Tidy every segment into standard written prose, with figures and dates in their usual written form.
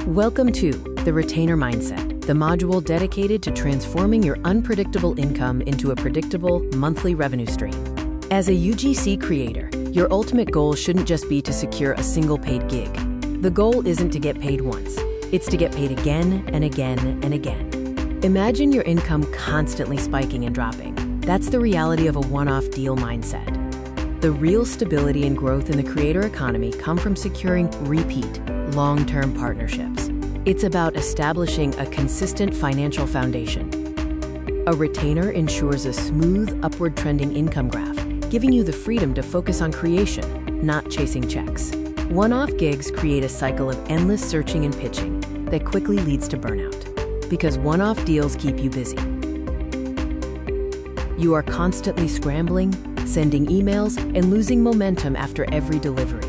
Welcome to the Retainer Mindset, the module dedicated to transforming your unpredictable income into a predictable monthly revenue stream. As a UGC creator, your ultimate goal shouldn't just be to secure a single paid gig. The goal isn't to get paid once, it's to get paid again and again and again. Imagine your income constantly spiking and dropping. That's the reality of a one-off deal mindset. The real stability and growth in the creator economy come from securing repeat, long-term partnerships. It's about establishing a consistent financial foundation. A retainer ensures a smooth, upward trending income graph, giving you the freedom to focus on creation, not chasing checks. One-off gigs create a cycle of endless searching and pitching that quickly leads to burnout, because one-off deals keep you busy. You are constantly scrambling, sending emails, and losing momentum after every delivery.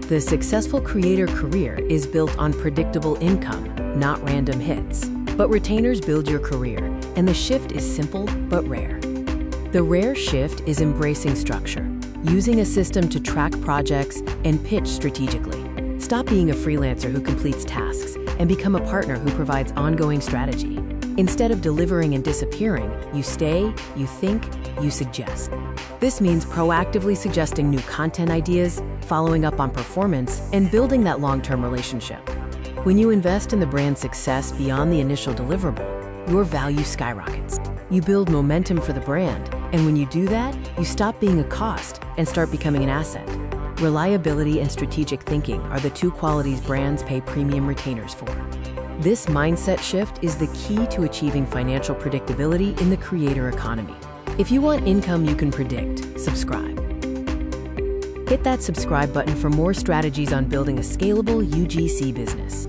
The successful creator career is built on predictable income, not random hits. But retainers build your career, and the shift is simple but rare. The rare shift is embracing structure, using a system to track projects and pitch strategically. Stop being a freelancer who completes tasks and become a partner who provides ongoing strategy. Instead of delivering and disappearing, you stay, you think, you suggest. This means proactively suggesting new content ideas, following up on performance, and building that long-term relationship. When you invest in the brand's success beyond the initial deliverable, your value skyrockets. You build momentum for the brand, and when you do that, you stop being a cost and start becoming an asset. Reliability and strategic thinking are the two qualities brands pay premium retainers for. This mindset shift is the key to achieving financial predictability in the creator economy. If you want income you can predict, subscribe. Hit that subscribe button for more strategies on building a scalable UGC business.